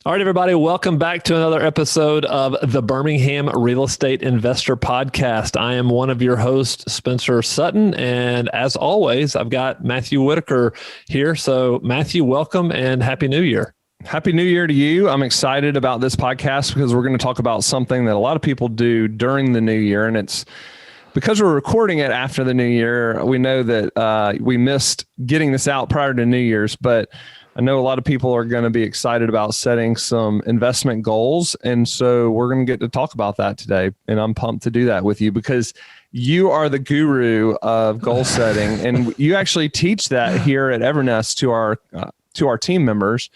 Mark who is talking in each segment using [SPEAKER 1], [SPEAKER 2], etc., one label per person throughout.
[SPEAKER 1] All right, everybody, welcome back to another episode of the Birmingham Real Estate Investor Podcast. I am one of your hosts, Spencer Sutton, and as always, I've got Matthew Whitaker here. So Matthew, welcome and Happy New Year.
[SPEAKER 2] Happy New Year to you. I'm excited about this podcast because we're going to talk about something that a lot of people do during the new year, and it's because we're recording it after the new year. We know that we missed getting this out prior to New Year's, but I know a lot of people are going to be excited about setting some investment goals. And so we're going to get to talk about that today. And I'm pumped to do that with you because you are the guru of goal setting. And you actually teach that here at Evernest to our team members.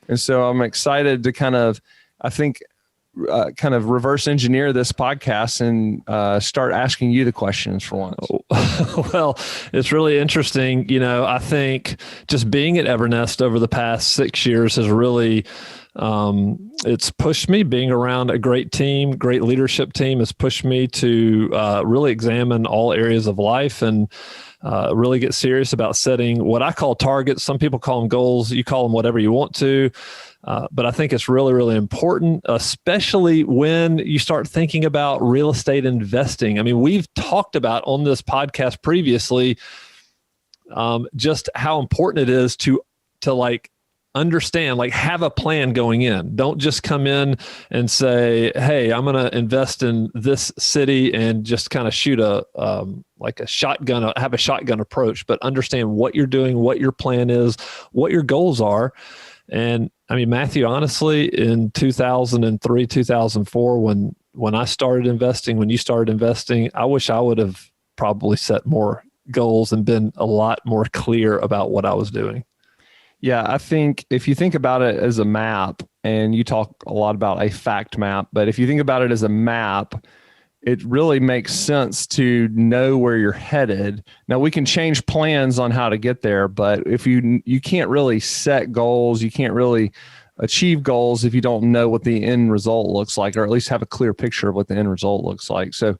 [SPEAKER 2] And so I'm excited to kind of reverse engineer this podcast and start asking you the questions for once.
[SPEAKER 1] Well, it's really interesting. You know, I think just being at Evernest over the past 6 years has really, it's pushed me. Being around a great team, great leadership team has pushed me to really examine all areas of life and really get serious about setting what I call targets. Some people call them goals. You call them whatever you want to. But I think it's really, really important, especially when you start thinking about real estate investing. I mean, we've talked about on this podcast previously just how important it is to like understand, like have a plan going in. Don't just come in and say, hey, I'm going to invest in this city and just kind of shoot like a shotgun, have a shotgun approach, but understand what you're doing, what your plan is, what your goals are. And I mean, Matthew, honestly, in 2003, 2004, when I started investing, when you started investing, I wish I would have probably set more goals and been a lot more clear about what I was doing.
[SPEAKER 2] Yeah, I think if you think about it as a map, and you talk a lot about a fact map, but if you think about it as a map, it really makes sense to know where you're headed. Now we can change plans on how to get there, but if you can't really set goals, you can't really achieve goals if you don't know what the end result looks like, or at least have a clear picture of what the end result looks like. So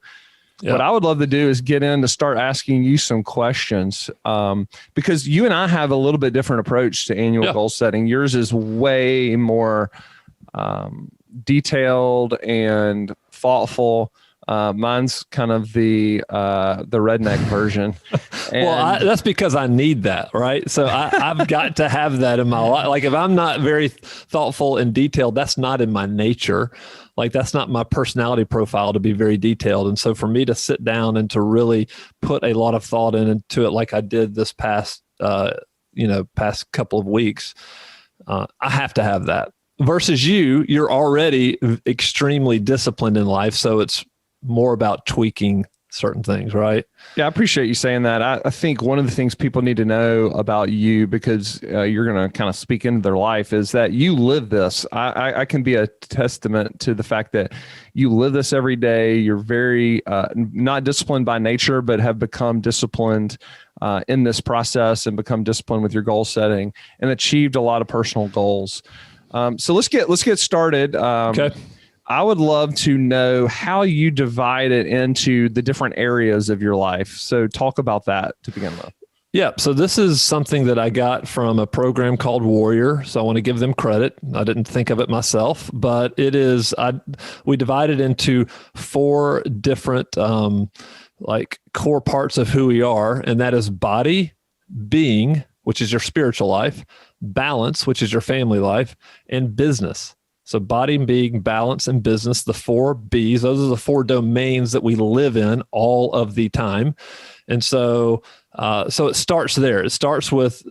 [SPEAKER 2] what I would love to do is get in to start asking you some questions, because you and I have a little bit different approach to annual goal setting. Yours is way more detailed and thoughtful. Mine's kind of the redneck version.
[SPEAKER 1] Well, that's because I need that, right? So I've got to have that in my life. Like if I'm not very thoughtful and detailed, that's not in my nature. Like that's not my personality profile to be very detailed. And so for me to sit down and to really put a lot of thought into it, like I did this past couple of weeks, I have to have that. Versus you're already extremely disciplined in life. So it's more about tweaking certain things, right?
[SPEAKER 2] Yeah, I appreciate you saying that. I think one of the things people need to know about you, because you're going to kind of speak into their life, is that you live this. I can be a testament to the fact that you live this every day. You're very not disciplined by nature, but have become disciplined in this process and become disciplined with your goal setting and achieved a lot of personal goals. So let's get started.
[SPEAKER 1] Okay.
[SPEAKER 2] I would love to know how you divide it into the different areas of your life. So talk about that to begin with.
[SPEAKER 1] Yeah. So this is something that I got from a program called Warrior. So I want to give them credit. I didn't think of it myself, but it is, we divide it into 4 different like core parts of who we are. And that is body, being, which is your spiritual life, balance, which is your family life, and business. So body, being, balance, and business, the 4 Bs, those are the 4 domains that we live in all of the time. And so it starts there. It starts with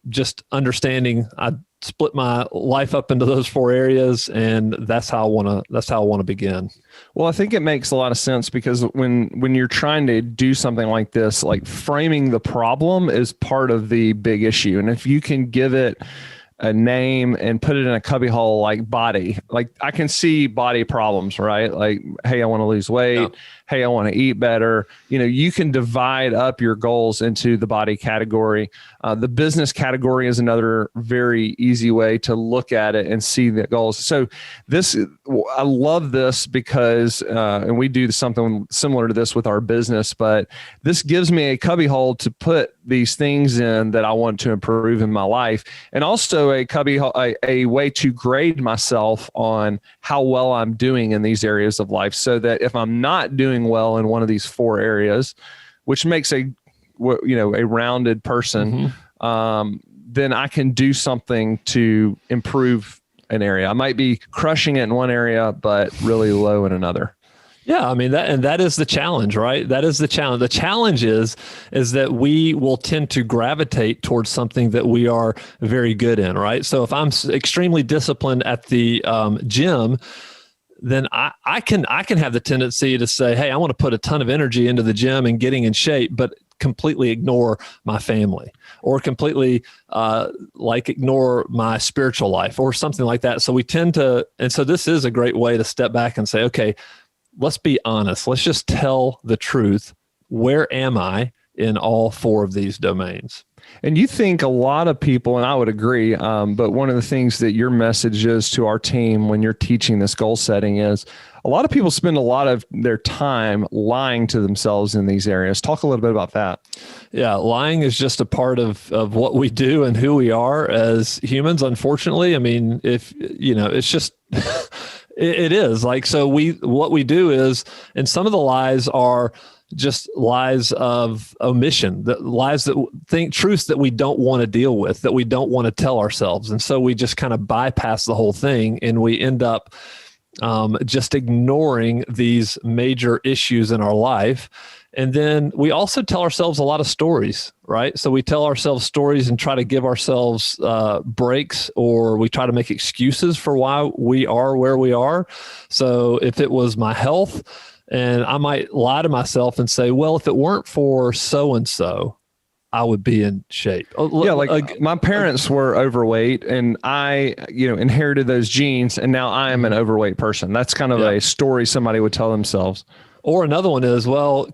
[SPEAKER 1] just understanding. I split my life up into those 4 areas, and that's how I want to begin.
[SPEAKER 2] Well, I think it makes a lot of sense because when you're trying to do something like this, like framing the problem is part of the big issue. And if you can give it a name and put it in a cubbyhole like body, like I can see body problems, right? Like, hey, I want to lose weight. hey, I want to eat better. You can divide up your goals into the body category. The business category is another very easy way to look at it and see the goals. So I love this because, and we do something similar to this with our business, but this gives me a cubbyhole to put these things in that I want to improve in my life, and also a way to grade myself on how well I'm doing in these areas of life, so that if I'm not doing well in one of these 4 areas, which makes a rounded person, then I can do something to improve an area. I might be crushing it in one area, but really low in another.
[SPEAKER 1] Yeah, I mean, that is the challenge, right? That is the challenge. The challenge is that we will tend to gravitate towards something that we are very good in, right? So if I'm extremely disciplined at the gym, then I can have the tendency to say, hey, I want to put a ton of energy into the gym and getting in shape, but completely ignore my family, or completely ignore my spiritual life or something like that. So we tend to, and so this is a great way to step back and say, okay, let's be honest. Let's just tell the truth. Where am I in all 4 of these domains?
[SPEAKER 2] And you think a lot of people, and I would agree, but one of the things that your message is to our team when you're teaching this goal setting is a lot of people spend a lot of their time lying to themselves in these areas. Talk a little bit about that.
[SPEAKER 1] Yeah, lying is just a part of what we do and who we are as humans, unfortunately. I mean, it's just... It is like, so what we do is, and some of the lies are just lies of omission, truths that we don't want to deal with, that we don't want to tell ourselves. And so we just kind of bypass the whole thing, and we end up just ignoring these major issues in our life. And then we also tell ourselves a lot of stories, right? So we tell ourselves stories and try to give ourselves breaks, or we try to make excuses for why we are where we are. So if it was my health, and I might lie to myself and say, well, if it weren't for so-and-so, I would be in shape.
[SPEAKER 2] Yeah, my parents were overweight, and I, inherited those genes, and now I am an overweight person. That's kind of a story somebody would tell themselves.
[SPEAKER 1] Or another one is, well,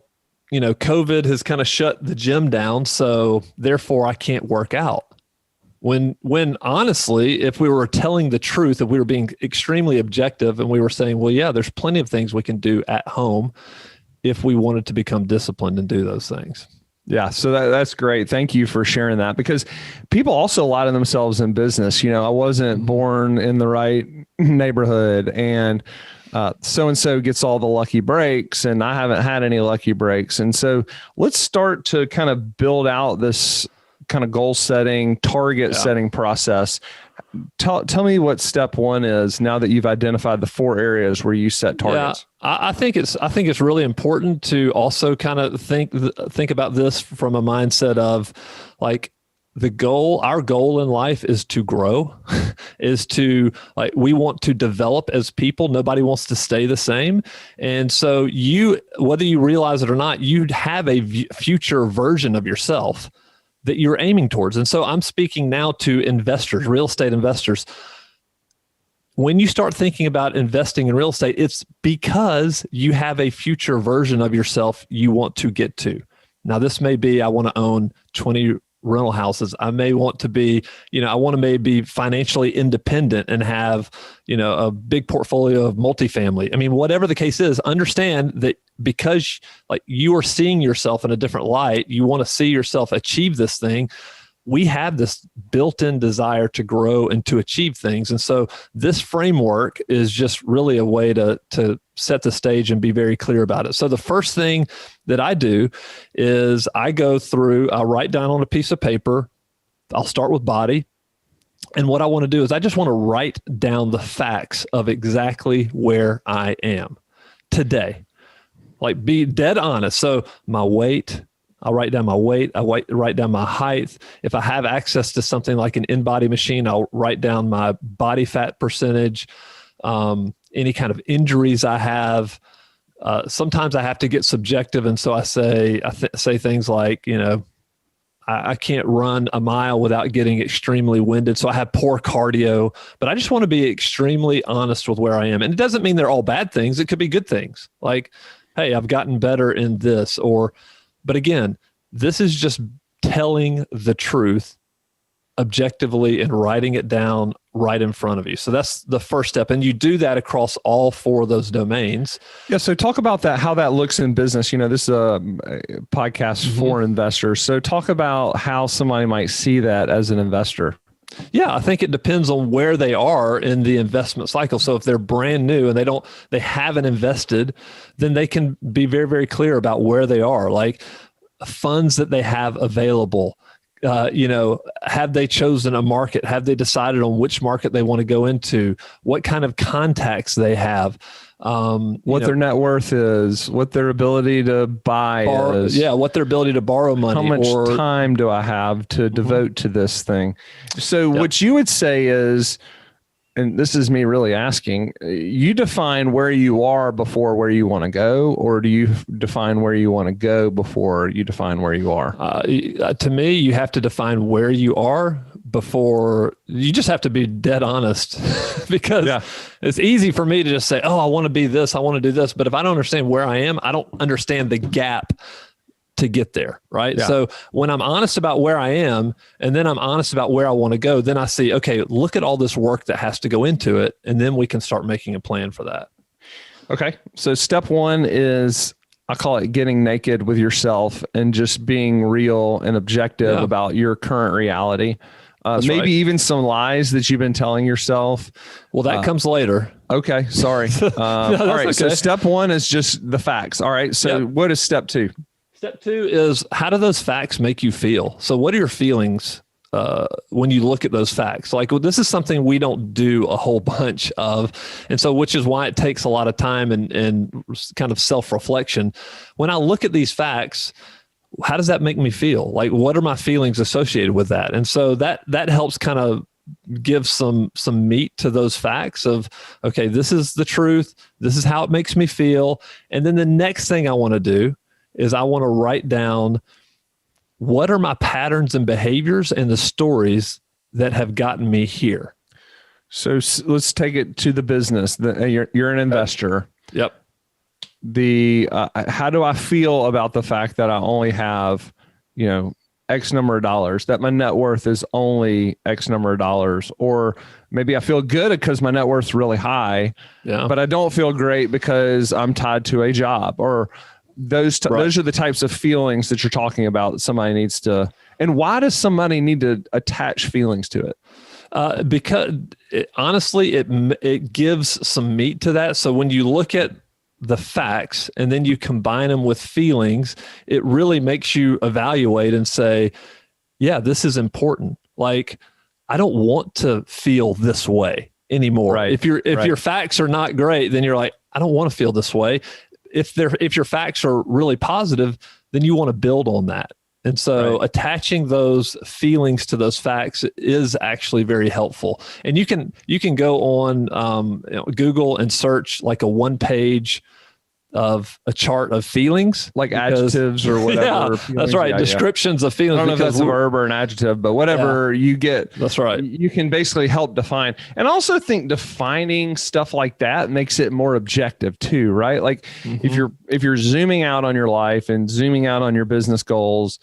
[SPEAKER 1] COVID has kind of shut the gym down, so therefore I can't work out. When honestly, if we were telling the truth, if we were being extremely objective and we were saying, well, yeah, there's plenty of things we can do at home if we wanted to become disciplined and do those things.
[SPEAKER 2] Yeah. So that's great. Thank you for sharing that, because people also lie to themselves in business. I wasn't born in the right neighborhood, and so-and-so gets all the lucky breaks, and I haven't had any lucky breaks. And so let's start to kind of build out this kind of goal setting, target setting process. Tell me what step 1 is now that you've identified the 4 areas where you set targets.
[SPEAKER 1] Yeah, I think it's really important to also kind of think about this from a mindset of like, our goal in life is to grow, is to we want to develop as people. Nobody wants to stay the same. And so whether you realize it or not, you have a future version of yourself that you're aiming towards. And so I'm speaking now to investors, real estate investors. When you start thinking about investing in real estate, it's because you have a future version of yourself you want to get to. Now, this may be, I want to own 20 rental houses. I may want to be, I want to maybe financially independent and have, a big portfolio of multifamily. I mean, whatever the case is, understand that because you are seeing yourself in a different light, you want to see yourself achieve this thing. We have this built-in desire to grow and to achieve things. And so this framework is just really a way to set the stage and be very clear about it. So the first thing that I do is I'll write down on a piece of paper. I'll start with body. And what I want to do is I just want to write down the facts of exactly where I am today. Be dead honest. So my weight, I'll write down my weight. I write down my height. If I have access to something like an in-body machine, I'll write down my body fat percentage, any kind of injuries I have. Sometimes I have to get subjective. And so I say things like, I can't run a mile without getting extremely winded. So I have poor cardio, but I just want to be extremely honest with where I am. And it doesn't mean they're all bad things. It could be good things. hey, I've gotten better in this, but again, this is just telling the truth objectively and writing it down right in front of you. So that's the first step. And you do that across all 4 of those domains.
[SPEAKER 2] Yeah. So talk about that, how that looks in business. This is a podcast for investors. So talk about how somebody might see that as an investor.
[SPEAKER 1] Yeah, I think it depends on where they are in the investment cycle. So if they're brand new and they haven't invested, then they can be very, very clear about where they are, like funds that they have available. Have they chosen a market? Have they decided on which market they want to go into? What kind of contacts they have?
[SPEAKER 2] What their net worth is, what their ability to buy is.
[SPEAKER 1] Yeah, what their ability to borrow money.
[SPEAKER 2] How much time do I have to devote to this thing? So what you would say is, and this is me really asking, you define where you are before where you want to go, or do you define where you want to go before you define where you are?
[SPEAKER 1] To me, you have to define where you are before. You just have to be dead honest because it's easy for me to just say, oh, I want to be this, I want to do this. But if I don't understand where I am, I don't understand the gap to get there. Right. Yeah. So when I'm honest about where I am, and then I'm honest about where I want to go, then I see, okay, look at all this work that has to go into it. And then we can start making a plan for that. Okay.
[SPEAKER 2] So step 1 is, I call it getting naked with yourself and just being real and objective about your current reality. Maybe even some lies that you've been telling yourself.
[SPEAKER 1] Well, that comes later.
[SPEAKER 2] Okay. Sorry. All right. Okay. So step 1 is just the facts. All right. So what is step 2?
[SPEAKER 1] Step 2 is, how do those facts make you feel? So what are your feelings when you look at those facts? Like, well, this is something we don't do a whole bunch of. And so, which is why it takes a lot of time and kind of self-reflection. When I look at these facts, how does that make me feel? Like, what are my feelings associated with that? And so that helps kind of give some meat to those facts of, okay, this is the truth. This is how it makes me feel. And then the next thing I want to do is I want to write down, what are my patterns and behaviors and the stories that have gotten me here?
[SPEAKER 2] So let's take it to the business. You're an investor.
[SPEAKER 1] Yep.
[SPEAKER 2] How do I feel about the fact that I only have, X number of dollars, that my net worth is only X number of dollars, or maybe I feel good because my net worth's really high, but I don't feel great because I'm tied to a job, or those are the types of feelings that you're talking about that somebody needs to. And why does somebody need to attach feelings to it?
[SPEAKER 1] Because honestly, it gives some meat to that. So when you look at the facts and then you combine them with feelings, it really makes you evaluate and say, yeah, this is important. Like, I don't want to feel this way anymore.
[SPEAKER 2] Right.
[SPEAKER 1] If your facts are not great, then you're like, I don't want to feel this way. If your facts are really positive, then you want to build on that. And so attaching those feelings to those facts is actually very helpful. And you can go on Google and search like a 1-page of a chart of feelings,
[SPEAKER 2] like adjectives or whatever.
[SPEAKER 1] That's right. Descriptions of feelings.
[SPEAKER 2] I don't know if that's a verb or an adjective, but whatever you get.
[SPEAKER 1] That's right.
[SPEAKER 2] You can basically help define. And I also think defining stuff like that makes it more objective too, right? Like if you're zooming out on your life and zooming out on your business goals,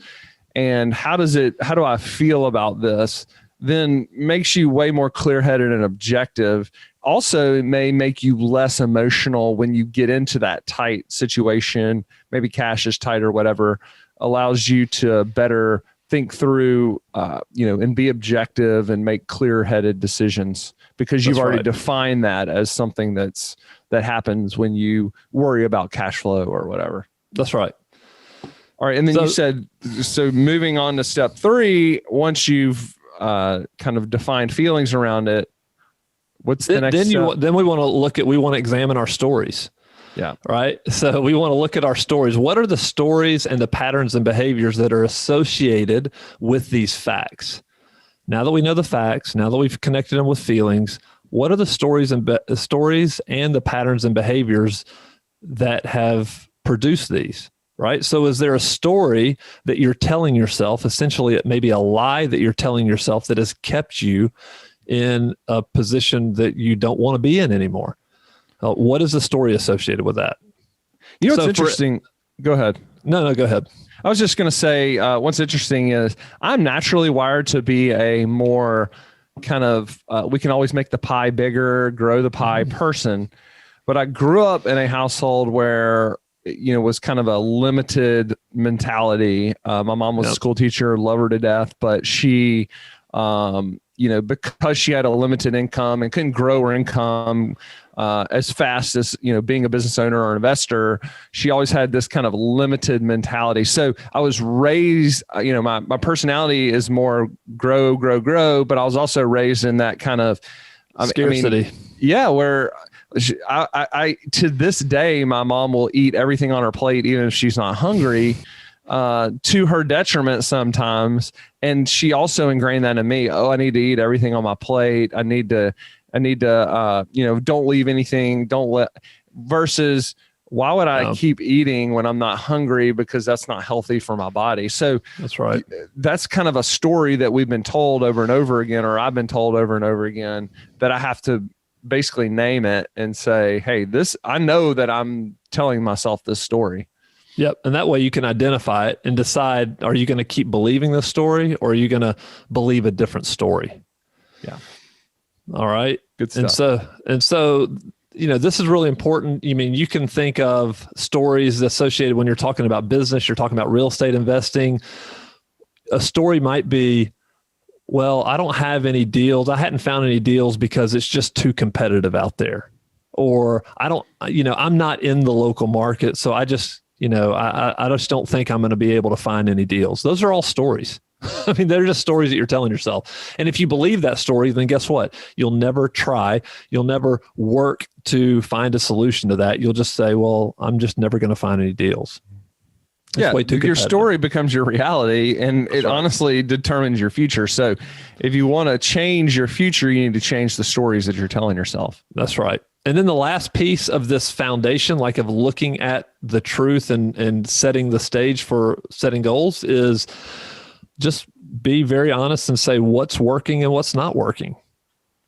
[SPEAKER 2] and how do I feel about this, then makes you way more clear-headed and objective. Also, it may make you less emotional when you get into that tight situation. Maybe cash is tight or whatever, allows you to better think through, and be objective and make clear-headed decisions, because you've already defined that as something that happens when you worry about cash flow or whatever.
[SPEAKER 1] That's right.
[SPEAKER 2] All right. And then you said, so moving on to step 3, once you've kind of defined feelings around it, what's the next step?
[SPEAKER 1] Then we want to examine our stories.
[SPEAKER 2] Yeah.
[SPEAKER 1] Right. So we want to look at our stories. What are the stories and the patterns and behaviors that are associated with these facts? Now that we know the facts, now that we've connected them with feelings, what are the stories and the patterns and behaviors that have produced these? Right. So is there a story that you're telling yourself, essentially it may be a lie that you're telling yourself, that has kept you in a position that you don't want to be in anymore? What is the story associated with that?
[SPEAKER 2] You know, what's interesting. Go ahead.
[SPEAKER 1] No, go ahead.
[SPEAKER 2] I was just going to say, what's interesting is I'm naturally wired to be a more kind of, we can always make the pie bigger, grow the pie person. But I grew up in a household where, you know, was kind of a limited mentality. My mom was a school teacher, love her to death, but she, you know, because she had a limited income and couldn't grow her income as fast as, you know, being a business owner or investor, she always had this kind of limited mentality. So I was raised, you know, my personality is more grow, but I was also raised in that kind of
[SPEAKER 1] scarcity.
[SPEAKER 2] Where I to this day, my mom will eat everything on her plate, even if she's not hungry, to her detriment sometimes. And she also ingrained that in me. Oh, I need to eat everything on my plate. I need to, you know, don't leave anything. Versus why would I keep eating when I'm not hungry? Because that's not healthy for my body. So
[SPEAKER 1] that's right.
[SPEAKER 2] That's kind of a story that we've been told over and over again, or I've been told over and over again, that I have to basically name it and say, hey, I know that I'm telling myself this story.
[SPEAKER 1] Yep. And that way you can identify it and decide, are you going to keep believing this story, or are you going to believe a different story?
[SPEAKER 2] Yeah.
[SPEAKER 1] All right.
[SPEAKER 2] Good stuff.
[SPEAKER 1] And so, you know, this is really important. I mean, you can think of stories associated when you're talking about business, you're talking about real estate investing. A story might be, well, I don't have any deals. I hadn't found any deals because it's just too competitive out there. Or I'm not in the local market. So I just, you know, I just don't think I'm going to be able to find any deals. Those are all stories. I mean, they're just stories that you're telling yourself. And if you believe that story, then guess what? You'll never try. You'll never work to find a solution to that. You'll just say, well, I'm just never going to find any deals.
[SPEAKER 2] Your story becomes your reality, and it honestly determines your future. So if you want to change your future, you need to change the stories that you're telling yourself.
[SPEAKER 1] That's right. And then the last piece of this foundation, like of looking at the truth and setting the stage for setting goals, is just be very honest and say what's working and what's not working.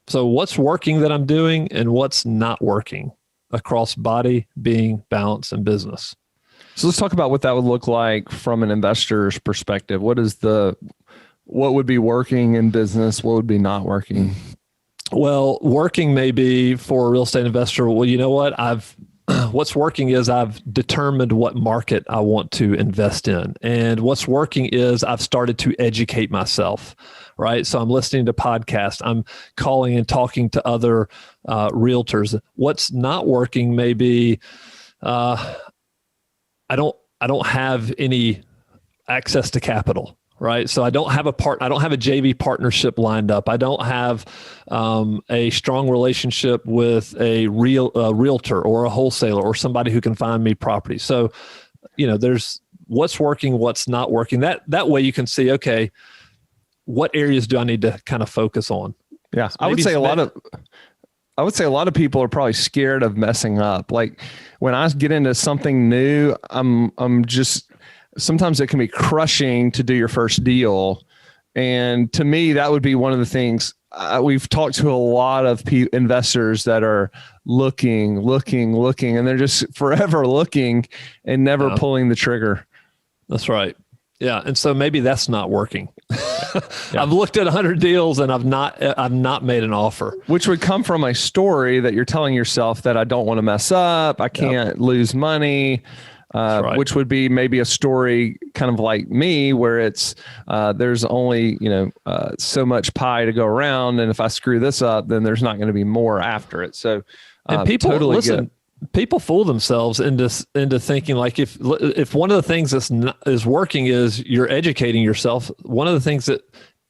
[SPEAKER 1] So what's working that I'm doing and what's not working across body, being, balance, and business.
[SPEAKER 2] So let's talk about what that would look like from an investor's perspective. What would be working in business? What would be not working?
[SPEAKER 1] Well, working may be for a real estate investor. Well, you know what? What's working is I've determined what market I want to invest in. And what's working is I've started to educate myself, right? So I'm listening to podcasts. I'm calling and talking to other realtors. What's not working may be, I don't have any access to capital, right? So I don't have a JV partnership lined up. I don't have a strong relationship with a realtor or a wholesaler or somebody who can find me property. So, you know, there's what's working, what's not working. That way you can see, okay, what areas do I need to kind of focus on?
[SPEAKER 2] Yeah. So I would say a lot of people are probably scared of messing up. Like when I get into something new, I'm just, sometimes it can be crushing to do your first deal. And to me, that would be one of the things. We've talked to a lot of investors that are looking, and they're just forever looking and never pulling the trigger.
[SPEAKER 1] That's right. Yeah. And so maybe that's not working. I've looked at 100 deals and I've not made an offer.
[SPEAKER 2] Which would come from a story that you're telling yourself that I don't want to mess up. I can't lose money. Right. Which would be maybe a story kind of like me, where it's there's only so much pie to go around, and if I screw this up, then there's not going to be more after it. So,
[SPEAKER 1] and people people fool themselves into thinking like if one of the things is working is you're educating yourself. One of the things that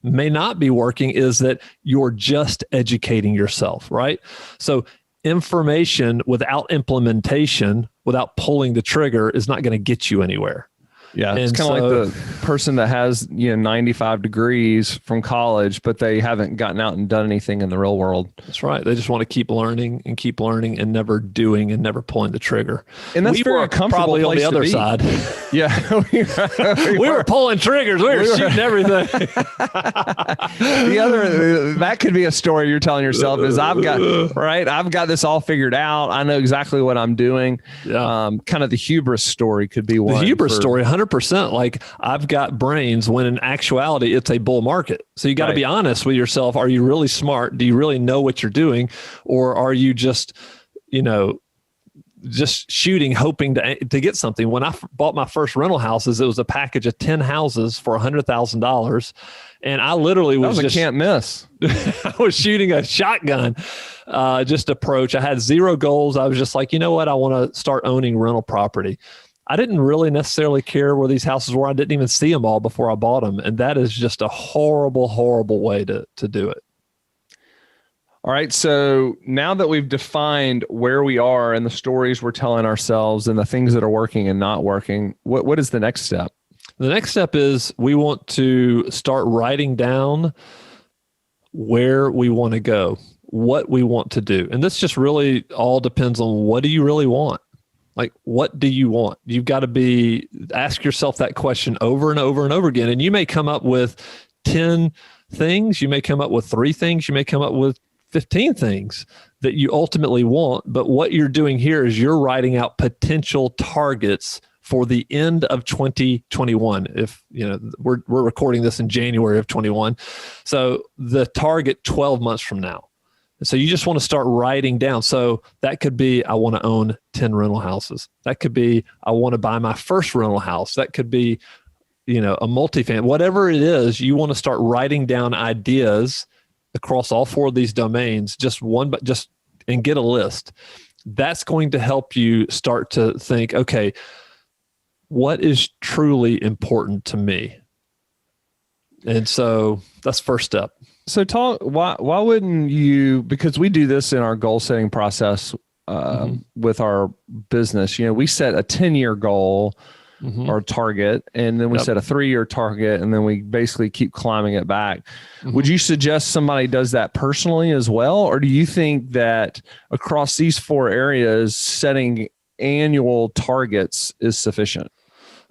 [SPEAKER 1] may not be working is that you're just educating yourself, right? So information without implementation, without pulling the trigger, is not going to get you anywhere.
[SPEAKER 2] Yeah, it's kind of like the person that has 95 degrees from college, but they haven't gotten out and done anything in the real world.
[SPEAKER 1] That's right. They just want to keep learning and never doing and never pulling the trigger.
[SPEAKER 2] And that's very comfortable.
[SPEAKER 1] Probably on the other side.
[SPEAKER 2] Yeah,
[SPEAKER 1] we were pulling triggers. We were shooting everything.
[SPEAKER 2] That could be a story you're telling yourself is I've got this all figured out. I know exactly what I'm doing. Yeah. Kind of the hubris story could be one.
[SPEAKER 1] The hubris story, 100%. Like I've got brains when in actuality it's a bull market. So you got to be honest with yourself. Are you really smart? Do you really know what you're doing? Or are you just, just shooting, hoping to get something? When I bought my first rental houses, it was a package of 10 houses for $100,000. And I literally was
[SPEAKER 2] just can't miss.
[SPEAKER 1] I was shooting a shotgun, just approach. I had zero goals. I was just like, you know what? I want to start owning rental property. I didn't really necessarily care where these houses were. I didn't even see them all before I bought them. And that is just a horrible, horrible way to do it.
[SPEAKER 2] All right. So now that we've defined where we are and the stories we're telling ourselves and the things that are working and not working, what is the next step?
[SPEAKER 1] The next step is we want to start writing down where we want to go, what we want to do. And this just really all depends on what do you really want? Like, what do you want? You've got to ask yourself that question over and over and over again. And you may come up with 10 things. You may come up with 3 things. You may come up with 15 things that you ultimately want. But what you're doing here is you're writing out potential targets for the end of 2021. If, we're recording this in January of 21. So the target 12 months from now. So you just want to start writing down. So that could be, I want to own 10 rental houses. That could be, I want to buy my first rental house. That could be, a multifamily, whatever it is, you want to start writing down ideas across all 4 of these domains, and get a list. That's going to help you start to think, okay, what is truly important to me? And so that's first step.
[SPEAKER 2] So why wouldn't you, because we do this in our goal setting process with our business, we set a 10-year goal or target, and then we set a 3-year target, and then we basically keep climbing it back. Would you suggest somebody does that personally as well? Or do you think that across these 4 areas, setting annual targets is sufficient?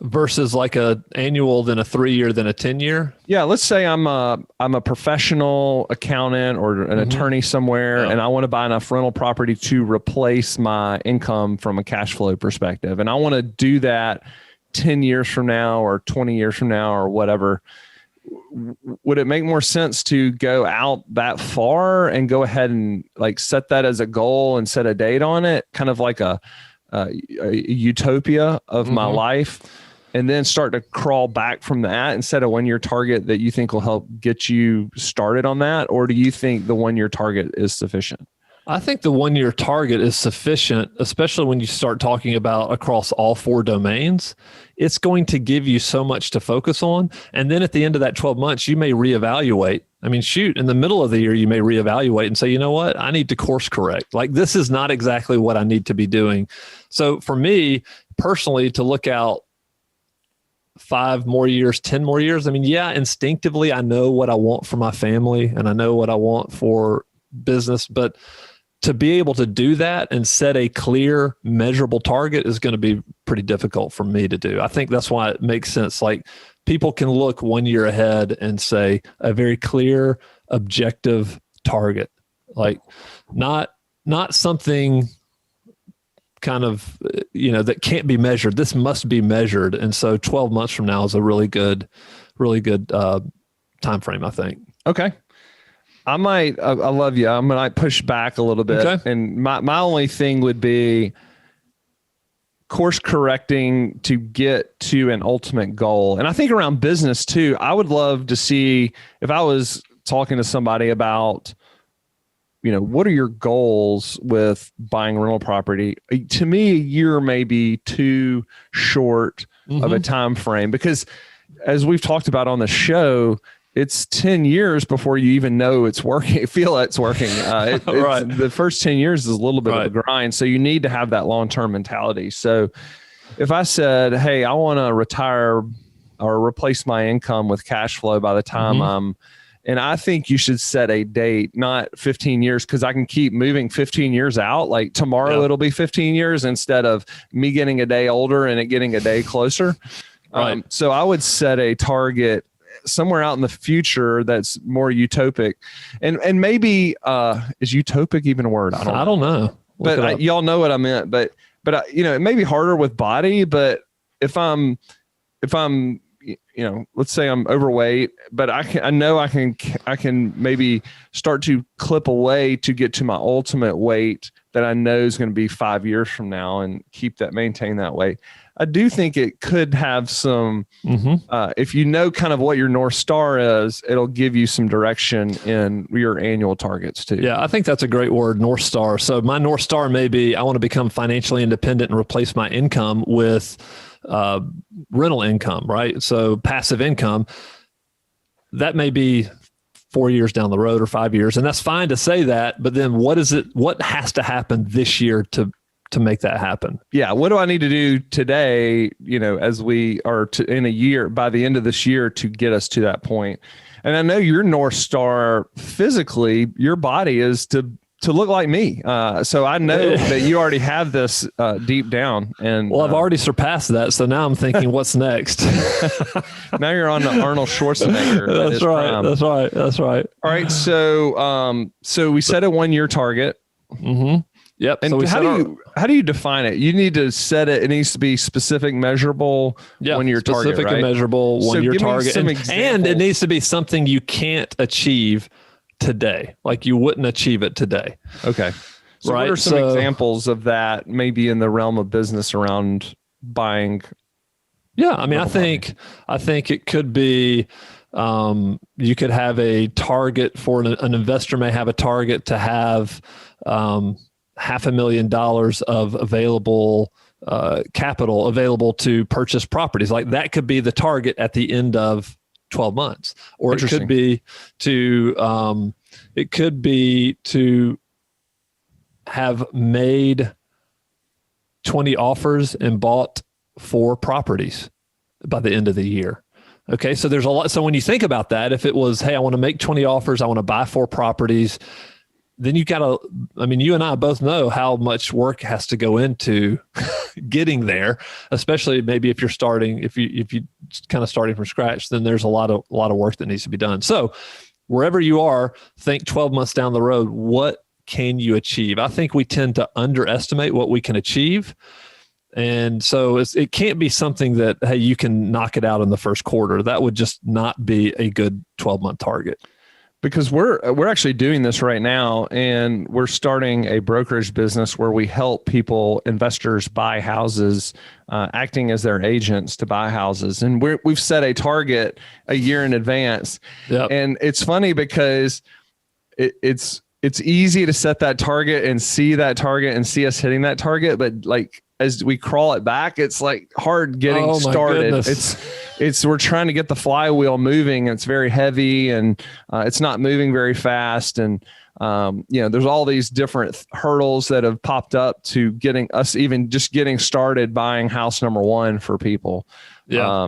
[SPEAKER 1] Versus like a annual, then a 3-year, then a 10-year?
[SPEAKER 2] Yeah, let's say I'm a professional accountant or an attorney somewhere, and I want to buy enough rental property to replace my income from a cash flow perspective. And I want to do that 10 years from now or 20 years from now or whatever. Would it make more sense to go out that far and go ahead and like set that as a goal and set a date on it, kind of like a utopia of my life, and then start to crawl back from that and set a 1-year target that you think will help get you started on that? Or do you think the 1-year target is sufficient?
[SPEAKER 1] I think the 1-year target is sufficient, especially when you start talking about across all 4 domains. It's going to give you so much to focus on. And then at the end of that 12 months, you may reevaluate. I mean, in the middle of the year, you may reevaluate and say, you know what, I need to course correct. Like, this is not exactly what I need to be doing. So for me personally, to look out 5 more years, 10 more years, I mean, yeah, instinctively, I know what I want for my family and I know what I want for business, but to be able to do that and set a clear, measurable target is going to be pretty difficult for me to do. I think that's why it makes sense. Like, people can look 1 year ahead and say a very clear, objective target, like not something kind of, that can't be measured. This must be measured. And so 12 months from now is a really good time frame, I think.
[SPEAKER 2] Okay. I love you. I'm going to push back a little bit. Okay. And my only thing would be course correcting to get to an ultimate goal. And I think around business too, I would love to see, if I was talking to somebody about, what are your goals with buying rental property? To me, a year may be too short of a time frame, because as we've talked about on the show, it's 10 years before you even know it's working, feel it's working.
[SPEAKER 1] Right.
[SPEAKER 2] The first 10 years is a little bit of a grind. So you need to have that long-term mentality. So if I said, hey, I want to retire or replace my income with cash flow by the time and I think you should set a date, not 15 years, because I can keep moving 15 years out. Like tomorrow it'll be 15 years instead of me getting a day older and it getting a day closer.
[SPEAKER 1] Right.
[SPEAKER 2] So I would set a target somewhere out in the future that's more utopic. And maybe is utopic even a word?
[SPEAKER 1] I don't know.
[SPEAKER 2] But y'all know what I meant. But it may be harder with body, but if I'm let's say I'm overweight, but I know I can maybe start to clip away to get to my ultimate weight that I know is going to be 5 years from now and maintain that weight. I do think it could have some, if you know kind of what your North Star is, it'll give you some direction in your annual targets too.
[SPEAKER 1] Yeah, I think that's a great word, North Star. So my North Star may be, I want to become financially independent and replace my income with rental income, right? So passive income, that may be 4 years down the road or 5 years. And that's fine to say that, but then what has to happen this year to make that happen?
[SPEAKER 2] Yeah. What do I need to do today, as we are in a year, by the end of this year, to get us to that point? And I know your North Star physically, your body is to look like me. So I know that you already have this deep down. And
[SPEAKER 1] well, I've already surpassed that. So now I'm thinking, what's next?
[SPEAKER 2] Now you're on the Arnold Schwarzenegger.
[SPEAKER 1] That's right. That's right.
[SPEAKER 2] All right. So we set a 1 year target.
[SPEAKER 1] Mm-hmm. Yep.
[SPEAKER 2] And
[SPEAKER 1] so
[SPEAKER 2] how do you define it? You need to set it. It needs to be specific, measurable.
[SPEAKER 1] Yeah,
[SPEAKER 2] 1 year target,
[SPEAKER 1] specific
[SPEAKER 2] right?
[SPEAKER 1] and measurable 1 year target, and it needs to be something you can't achieve today. Like you wouldn't achieve it today.
[SPEAKER 2] Okay. So
[SPEAKER 1] right.
[SPEAKER 2] What are some examples of that? Maybe in the realm of business around buying.
[SPEAKER 1] Yeah, I mean, I think it could be. You could have a target for an investor may have a target to have $500,000 of available capital available to purchase properties. Like that could be the target at the end of 12 months, or it could be to have made 20 offers and bought 4 properties by the end of the year. Okay. So there's a lot. So when you think about that, if it was, hey, I want to make 20 offers, I want to buy 4 properties, then you you and I both know how much work has to go into getting there, especially maybe if you're kind of starting from scratch, then there's a lot of work that needs to be done. So wherever you are, think 12 months down the road, what can you achieve? I think we tend to underestimate what we can achieve. And so it can't be something that, hey, you can knock it out in the first quarter. That would just not be a good 12-month target.
[SPEAKER 2] Because we're actually doing this right now, and we're starting a brokerage business where we help investors buy houses, acting as their agents to buy houses. And we've set a target a year in advance. Yep. And it's funny because it's easy to set that target and see us hitting that target, but like as we crawl it back, it's like hard getting started.
[SPEAKER 1] Goodness.
[SPEAKER 2] We're trying to get the flywheel moving. And it's very heavy and it's not moving very fast. And there's all these different hurdles that have popped up to getting us even just getting started buying house number 1 for people.
[SPEAKER 1] Yeah.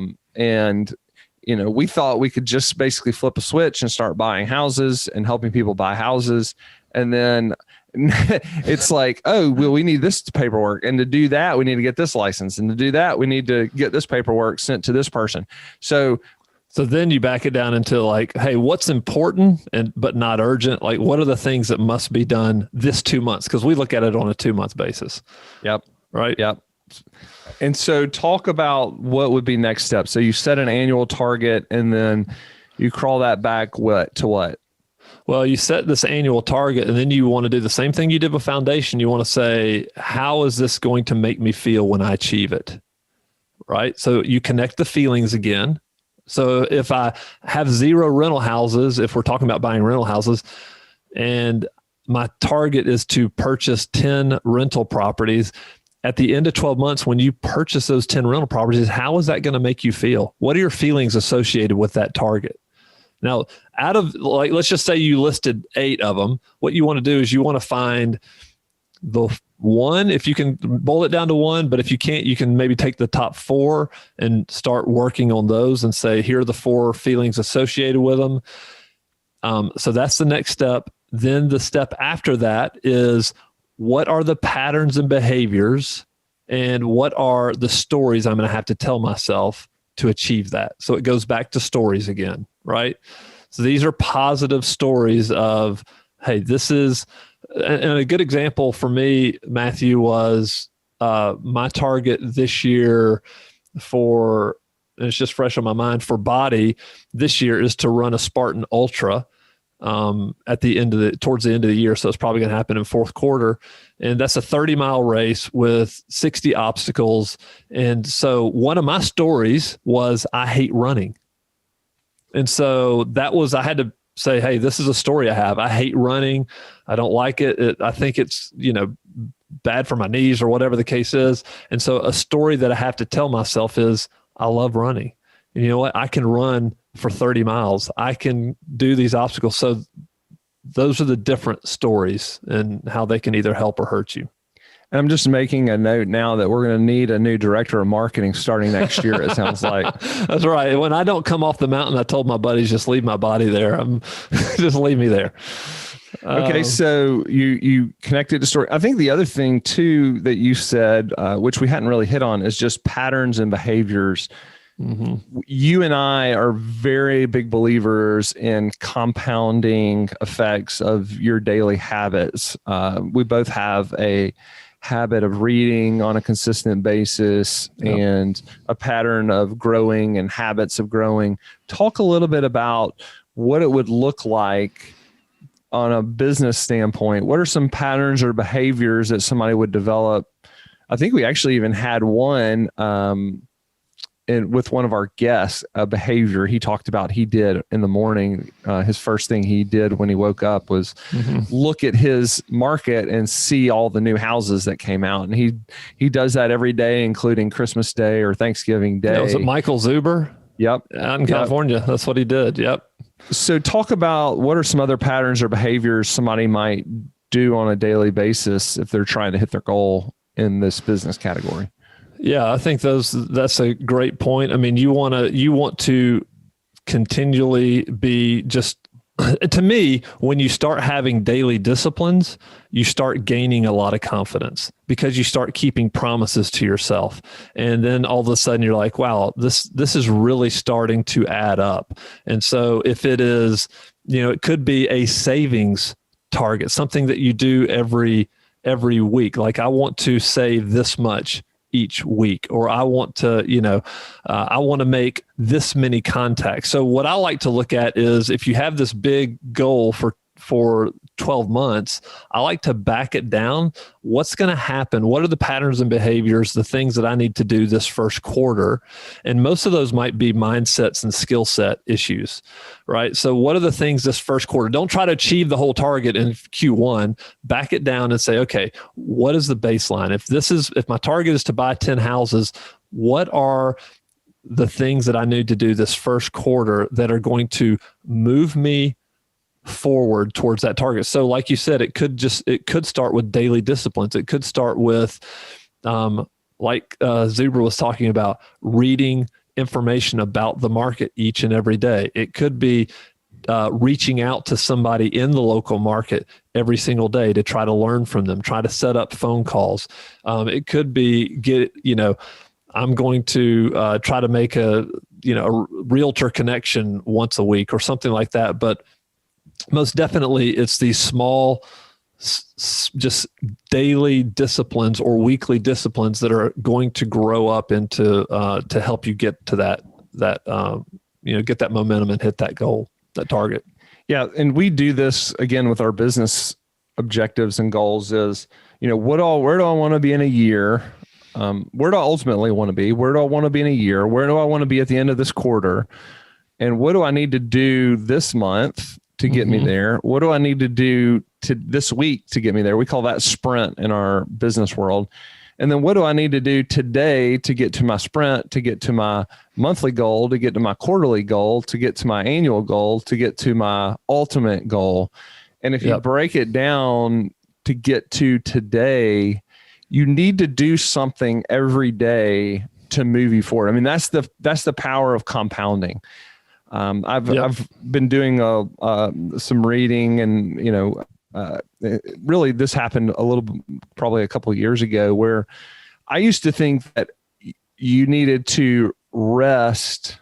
[SPEAKER 2] We thought we could just basically flip a switch and start buying houses and helping people buy houses. And then it's like, oh, well, we need this paperwork. And to do that, we need to get this license. And to do that, we need to get this paperwork sent to this person. So then you back it down into like, hey, what's important but not urgent? Like, what are the things that must be done this 2 months? Because we look at it on a 2-month basis. Yep. Right. Yep. And so talk about what would be next steps. So you set an annual target and then you crawl that back to what? Well, you set this annual target and then you want to do the same thing you did with foundation. You want to say, how is this going to make me feel when I achieve it? Right. So you connect the feelings again. So if I have 0 rental houses, if we're talking about buying rental houses, and my target is to purchase 10 rental properties, at the end of 12 months, when you purchase those 10 rental properties, how is that going to make you feel? What are your feelings associated with that target? Now, out of let's just say you listed 8 of them. What you want to do is you want to find the
[SPEAKER 1] one, if you can boil it down to one, but if you can't, you can maybe take the top four and start working on those and say, here are the four feelings associated with them. So that's the next step. Then the step after that is, what are the patterns and behaviors, and what are the stories I'm going to have to tell myself to achieve that? So it goes back to stories again, right? So these are positive stories of, hey, this is, and a good example for me, Matthew, was my target this year for, and it's just fresh on my mind, for body this year is to run a Spartan Ultra towards the end of the year. So it's probably going to happen in fourth quarter. And that's a 30-mile race with 60 obstacles. And so one of my stories was, I hate running. And so I had to say, hey, this is a story I have. I hate running. I don't like it. I think it's, bad for my knees or whatever the case is. And so a story that I have to tell myself is, I love running. And you know what? I can run for 30 miles. I can do these obstacles. So those are the different stories and how they can either help or hurt you.
[SPEAKER 2] And I'm just making a note now that we're going to need a new director of marketing starting next year, it sounds like.
[SPEAKER 1] That's right. When I don't come off the mountain, I told my buddies, just leave my body there. Just leave me there.
[SPEAKER 2] Okay. So you connected to story. I think the other thing too, that you said, which we hadn't really hit on, is just patterns and behaviors. Mm-hmm. You and I are very big believers in compounding effects of your daily habits. We both have a habit of reading on a consistent basis, yep, and a pattern of growing and habits of growing. Talk a little bit about what it would look like on a business standpoint. What are some patterns or behaviors that somebody would develop? I think we actually even had one with one of our guests, a behavior he talked about he did in the morning. His first thing he did when he woke up was look at his market and see all the new houses that came out. And he does that every day, including Christmas Day or Thanksgiving Day.
[SPEAKER 1] Yeah, was it Michael Zuber?
[SPEAKER 2] Yep.
[SPEAKER 1] Out in California. That's what he did. Yep.
[SPEAKER 2] So talk about what are some other patterns or behaviors somebody might do on a daily basis if they're trying to hit their goal in this business category.
[SPEAKER 1] Yeah, I think that's a great point. I mean, you want to continually be just, to me, when you start having daily disciplines, you start gaining a lot of confidence because you start keeping promises to yourself. And then all of a sudden you're like, wow, this is really starting to add up. And so if it is, it could be a savings target, something that you do every week. Like, I want to save this much each week, or I want to, I want to make this many contacts. So what I like to look at is, if you have this big goal for 12 months, I like to back it down. What's going to happen? What are the patterns and behaviors, the things that I need to do this first quarter? And most of those might be mindsets and skill set issues, right? So what are the things this first quarter? Don't try to achieve the whole target in Q1. Back it down and say, okay, what is the baseline? If my target is to buy 10 houses, what are the things that I need to do this first quarter that are going to move me forward towards that target? So like you said, it could start with daily disciplines. It could start with, like Zuber was talking about, reading information about the market each and every day. It could be reaching out to somebody in the local market every single day to try to learn from them, try to set up phone calls. It could be I'm going to try to make a realtor connection once a week or something like that. But most definitely, it's these small, just daily disciplines or weekly disciplines that are going to grow up into to help you get to that get that momentum and hit that goal, that target.
[SPEAKER 2] Yeah, and we do this again with our business objectives and goals. Is where do I want to be in a year? Where do I ultimately want to be? Where do I want to be in a year? Where do I want to be at the end of this quarter? And what do I need to do this month to get me there? What do I need to do this week to get me there? We call that sprint in our business world. And then what do I need to do today to get to my sprint, to get to my monthly goal, to get to my quarterly goal, to get to my annual goal, to get to my ultimate goal? And if you break it down to get to today, you need to do something every day to move you forward. I mean, that's the power of compounding. I've been doing some reading, and really this happened probably a couple of years ago, where I used to think that you needed to rest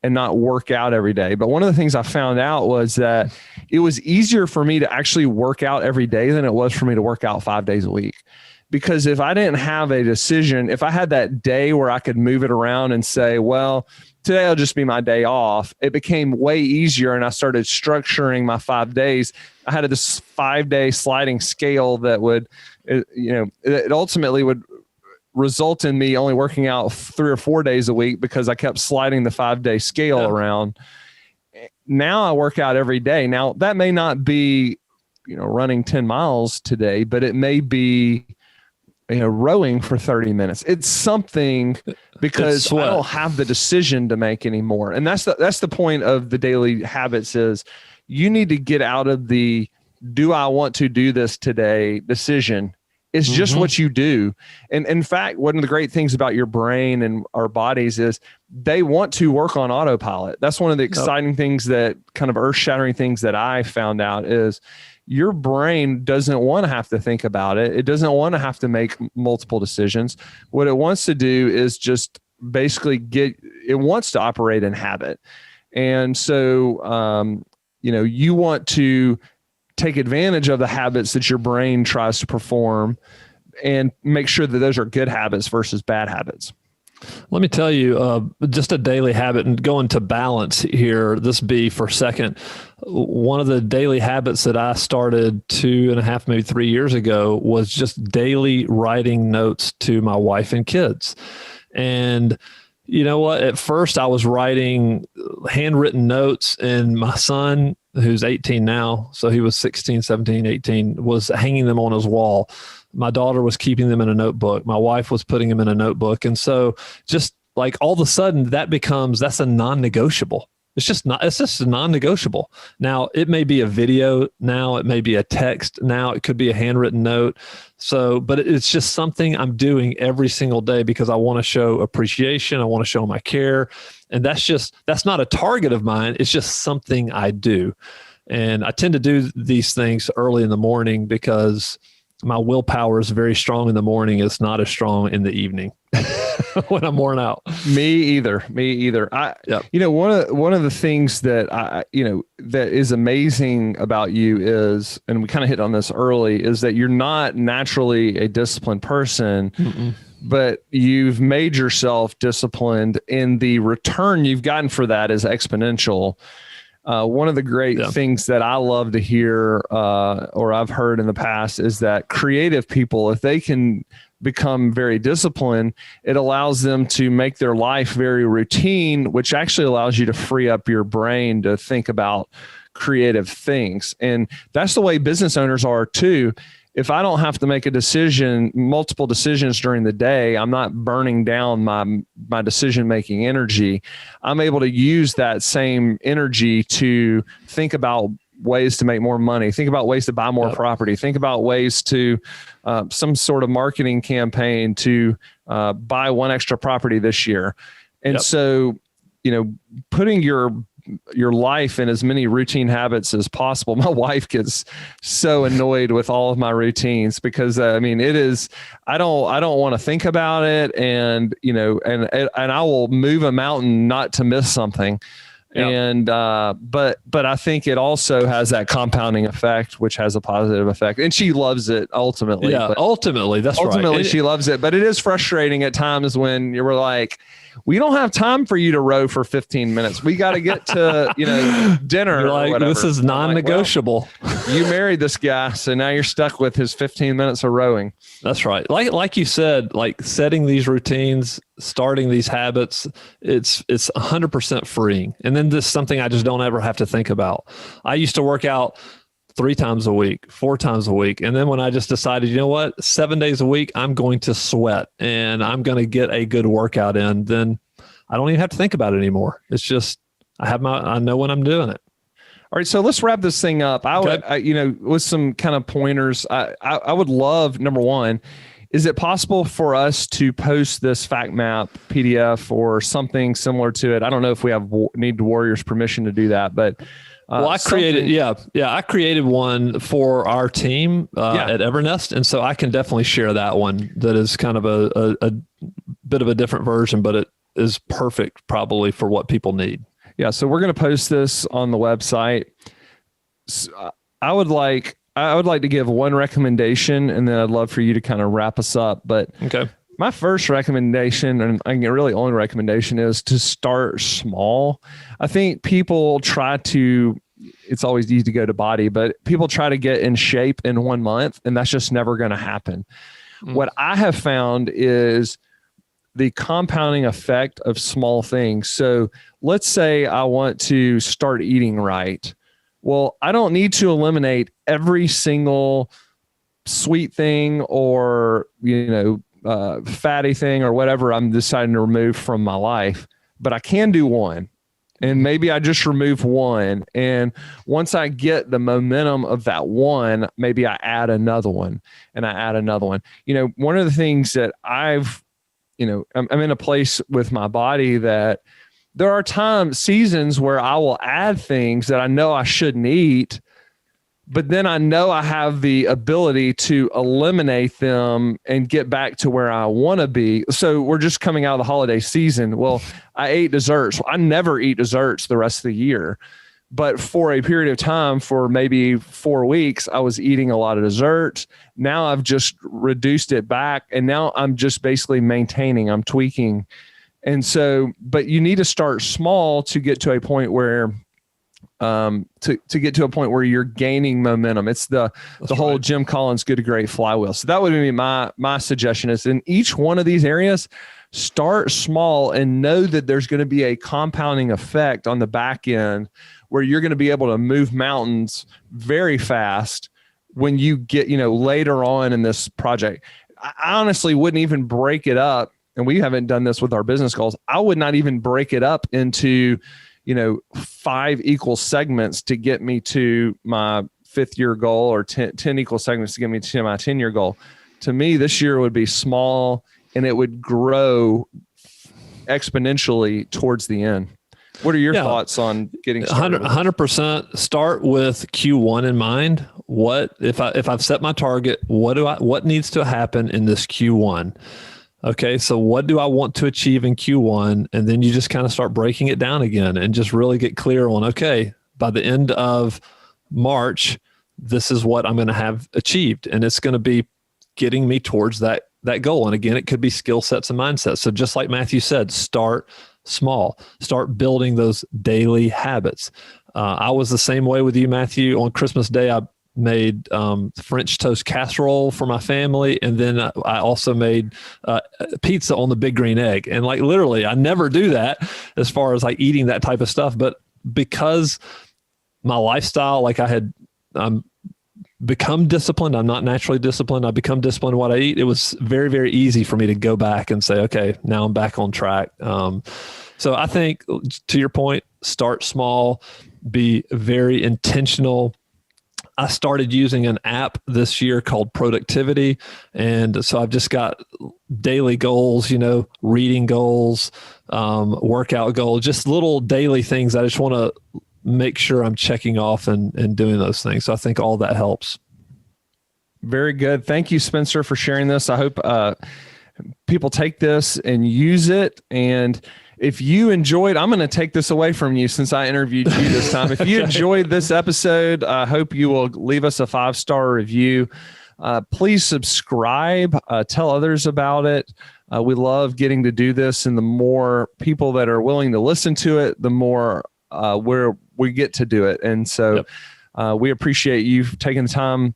[SPEAKER 2] and not work out every day. But one of the things I found out was that it was easier for me to actually work out every day than it was for me to work out 5 days a week. Because if I didn't have a decision, if I had that day where I could move it around and say, well, today will just be my day off, it became way easier. And I started structuring my 5 days. I had this 5-day sliding scale that would, it ultimately would result in me only working out 3 or 4 days a week because I kept sliding the 5-day scale around. Now I work out every day. Now that may not be, running 10 miles today, but it may be, rowing for 30 minutes. It's something, because I don't have the decision to make anymore. And that's the point of the daily habits is you need to get out of the, do I want to do this today decision. It's just what you do. And in fact, one of the great things about your brain and our bodies is they want to work on autopilot. That's one of the exciting things, that kind of earth-shattering things that I found out is your brain doesn't want to have to think about it. It doesn't want to have to make multiple decisions. What it wants to do is just basically it wants to operate in habit. And so, you want to take advantage of the habits that your brain tries to perform and make sure that those are good habits versus bad habits.
[SPEAKER 1] Let me tell you, just a daily habit, and going to balance here, this B for a second. One of the daily habits that I started 2.5, maybe 3 years ago was just daily writing notes to my wife and kids. And you know what? At first I was writing handwritten notes, and my son, who's 18 now, so he was 16, 17, 18, was hanging them on his wall. My daughter was keeping them in a notebook. My wife was putting them in a notebook. And so just like all of a sudden that's a non-negotiable. It's just a non-negotiable. Now it may be a video. Now it may be a text. Now it could be a handwritten note. So, but it's just something I'm doing every single day because I want to show appreciation. I want to show my care. And that's not a target of mine. It's just something I do. And I tend to do these things early in the morning because my willpower is very strong in the morning. It's not as strong in the evening when I'm worn out.
[SPEAKER 2] Me either. One of the things that that is amazing about you is, and we kind of hit on this early, is that you're not naturally a disciplined person. Mm-mm. But you've made yourself disciplined, and the return you've gotten for that is exponential. One of the great things that I love to hear, or I've heard in the past, is that creative people, if they can become very disciplined, it allows them to make their life very routine, which actually allows you to free up your brain to think about creative things. And that's the way business owners are too. If I don't have to make multiple decisions during the day, I'm not burning down my decision-making energy. I'm able to use that same energy to think about ways to make more money, think about ways to buy more property, think about ways to some sort of marketing campaign to buy one extra property this year. And so, putting your life in as many routine habits as possible. My wife gets so annoyed with all of my routines because I don't want to think about it. And, and I will move a mountain not to miss something. Yep. And, but I think it also has that compounding effect, which has a positive effect, and she loves it ultimately.
[SPEAKER 1] Yeah. Ultimately, that's right.
[SPEAKER 2] Ultimately, she loves it, but it is frustrating at times when you were like, we don't have time for you to row for 15 minutes. We got to get to, dinner.
[SPEAKER 1] You're like, or whatever. This is non-negotiable.
[SPEAKER 2] Like, well, you married this guy, so now you're stuck with his 15 minutes of rowing.
[SPEAKER 1] That's right. Like you said, like setting these routines, starting these habits, it's 100% freeing. And then this is something I just don't ever have to think about. I used to work out 3 times a week, 4 times a week. And then when I just decided, 7 days a week, I'm going to sweat and I'm going to get a good workout in, then I don't even have to think about it anymore. It's just, I know when I'm doing it.
[SPEAKER 2] All right. So let's wrap this thing up. With some kind of pointers, I would love, number one, Is it possible for us to post this fact map PDF or something similar to it? I don't know if we need Warriors' permission to do that, but
[SPEAKER 1] well, I created one for our team at Evernest, and so I can definitely share that one. That is kind of a bit of a different version, but it is perfect probably for what people need.
[SPEAKER 2] Yeah, so we're going to post this on the website. So I would like to give one recommendation, and then I'd love for you to kind of wrap us up. But
[SPEAKER 1] okay,
[SPEAKER 2] my first recommendation, and I think really only recommendation, is to start small. I think people try to, it's always easy to go to body, but people try to get in shape in 1 month, and that's just never going to happen. What I have found is the compounding effect of small things. So let's say I want to start eating right. Well, I don't need to eliminate every single sweet thing or, fatty thing or whatever I'm deciding to remove from my life, but I can do one. And maybe I just remove one. And once I get the momentum of that one, maybe I add another one and I add another one. One of the things that I'm in a place with my body that there are seasons where I will add things that I know I shouldn't eat, but then I know I have the ability to eliminate them and get back to where I want to be. So we're just coming out of the holiday season. Well, I ate desserts. I never eat desserts the rest of the year, but for a period of time, for maybe 4 weeks, I was eating a lot of desserts. Now I've just reduced it back, and now I'm just basically maintaining, I'm tweaking. And so, but you need to start small to get to a point where, to get to a point where you're gaining momentum. It's the whole right. Jim Collins good to great flywheel. So that would be my suggestion is in each one of these areas, start small and know that there's going to be a compounding effect on the back end where you're going to be able to move mountains very fast when you get, later on in this project. I honestly wouldn't even break it up. And we haven't done this with our business goals. I would not even break it up into, 5 equal segments to get me to my 5th year goal or 10 equal segments to get me to my 10-year goal. To me, this year would be small and it would grow exponentially towards the end. What are your thoughts on getting started?
[SPEAKER 1] 100% start with Q1 in mind. What if I've set my target, what needs to happen in this Q1? Okay, so what do I want to achieve in Q1? And then you just kind of start breaking it down again and just really get clear on, okay, by the end of March, this is what I'm going to have achieved. And it's going to be getting me towards that goal. And again, it could be skill sets and mindsets. So just like Matthew said, start small, start building those daily habits. I was the same way with you, Matthew. On Christmas Day, I made French toast casserole for my family. And then I also made pizza on the big green egg. And like literally, I never do that as far as like eating that type of stuff. But because my lifestyle, like I had become disciplined, I'm not naturally disciplined. I become disciplined in what I eat. It was very, very easy for me to go back and say, okay, now I'm back on track. So I think to your point, start small, be very intentional. I started using an app this year called Productivity. And so I've just got daily goals, reading goals, workout goals, just little daily things. I just want to make sure I'm checking off and doing those things. So I think all that helps.
[SPEAKER 2] Very good. Thank you, Spencer, for sharing this. I hope people take this and use it. And if you enjoyed, I'm going to take this away from you since I interviewed you this time. If you enjoyed this episode, I hope you will leave us a 5-star review. Please subscribe, tell others about it. We love getting to do this, and the more people that are willing to listen to it, the more we get to do it. And so we appreciate you taking the time,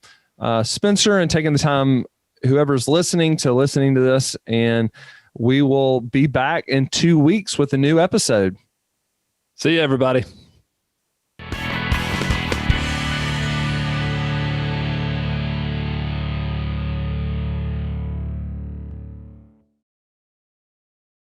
[SPEAKER 2] Spencer, and taking the time, whoever's listening to this. And we will be back in 2 weeks with a new episode.
[SPEAKER 1] See you, everybody.